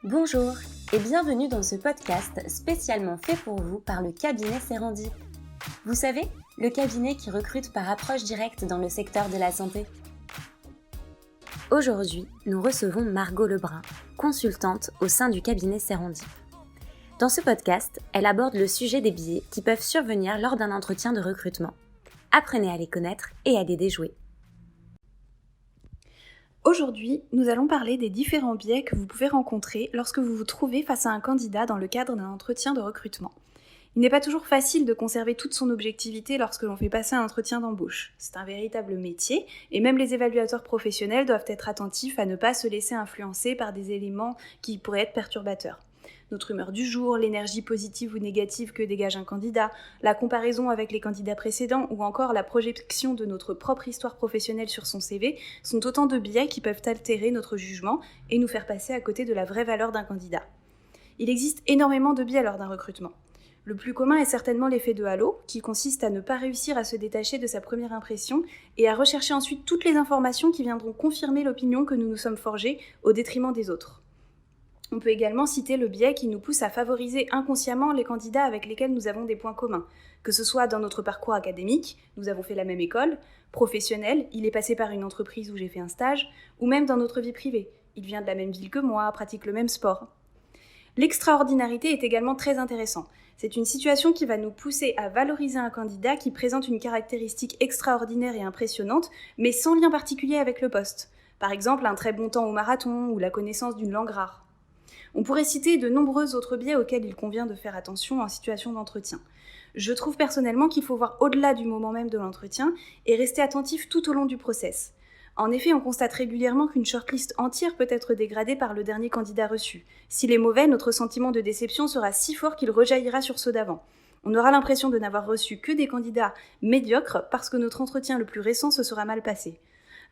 Bonjour et bienvenue dans ce podcast spécialement fait pour vous par le cabinet Serendip. Vous savez, le cabinet qui recrute par approche directe dans le secteur de la santé. Aujourd'hui, nous recevons Margot Lebrun, consultante au sein du cabinet Serendip. Dans ce podcast, elle aborde le sujet des biais qui peuvent survenir lors d'un entretien de recrutement. Apprenez à les connaître et à les déjouer. Aujourd'hui, nous allons parler des différents biais que vous pouvez rencontrer lorsque vous vous trouvez face à un candidat dans le cadre d'un entretien de recrutement. Il n'est pas toujours facile de conserver toute son objectivité lorsque l'on fait passer un entretien d'embauche. C'est un véritable métier et même les évaluateurs professionnels doivent être attentifs à ne pas se laisser influencer par des éléments qui pourraient être perturbateurs. Notre humeur du jour, l'énergie positive ou négative que dégage un candidat, la comparaison avec les candidats précédents ou encore la projection de notre propre histoire professionnelle sur son CV sont autant de biais qui peuvent altérer notre jugement et nous faire passer à côté de la vraie valeur d'un candidat. Il existe énormément de biais lors d'un recrutement. Le plus commun est certainement l'effet de halo, qui consiste à ne pas réussir à se détacher de sa première impression et à rechercher ensuite toutes les informations qui viendront confirmer l'opinion que nous nous sommes forgés au détriment des autres. On peut également citer le biais qui nous pousse à favoriser inconsciemment les candidats avec lesquels nous avons des points communs. Que ce soit dans notre parcours académique, nous avons fait la même école, professionnel, il est passé par une entreprise où j'ai fait un stage, ou même dans notre vie privée. Il vient de la même ville que moi, pratique le même sport. L'extraordinarité est également très intéressant. C'est une situation qui va nous pousser à valoriser un candidat qui présente une caractéristique extraordinaire et impressionnante, mais sans lien particulier avec le poste. Par exemple, un très bon temps au marathon ou la connaissance d'une langue rare. On pourrait citer de nombreux autres biais auxquels il convient de faire attention en situation d'entretien. Je trouve personnellement qu'il faut voir au-delà du moment même de l'entretien et rester attentif tout au long du process. En effet, on constate régulièrement qu'une shortlist entière peut être dégradée par le dernier candidat reçu. S'il est mauvais, notre sentiment de déception sera si fort qu'il rejaillira sur ceux d'avant. On aura l'impression de n'avoir reçu que des candidats médiocres parce que notre entretien le plus récent se sera mal passé.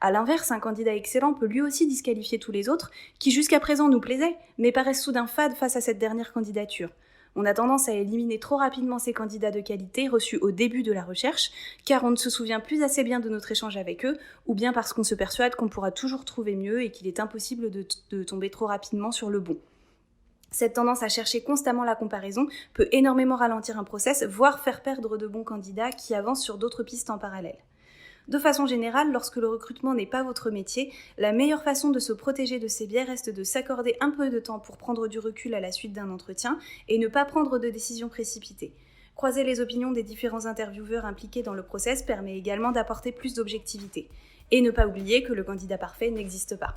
A l'inverse, un candidat excellent peut lui aussi disqualifier tous les autres, qui jusqu'à présent nous plaisaient, mais paraissent soudain fades face à cette dernière candidature. On a tendance à éliminer trop rapidement ces candidats de qualité reçus au début de la recherche, car on ne se souvient plus assez bien de notre échange avec eux, ou bien parce qu'on se persuade qu'on pourra toujours trouver mieux et qu'il est impossible de tomber trop rapidement sur le bon. Cette tendance à chercher constamment la comparaison peut énormément ralentir un process, voire faire perdre de bons candidats qui avancent sur d'autres pistes en parallèle. De façon générale, lorsque le recrutement n'est pas votre métier, la meilleure façon de se protéger de ces biais reste de s'accorder un peu de temps pour prendre du recul à la suite d'un entretien et ne pas prendre de décisions précipitées. Croiser les opinions des différents intervieweurs impliqués dans le process permet également d'apporter plus d'objectivité. Et ne pas oublier que le candidat parfait n'existe pas.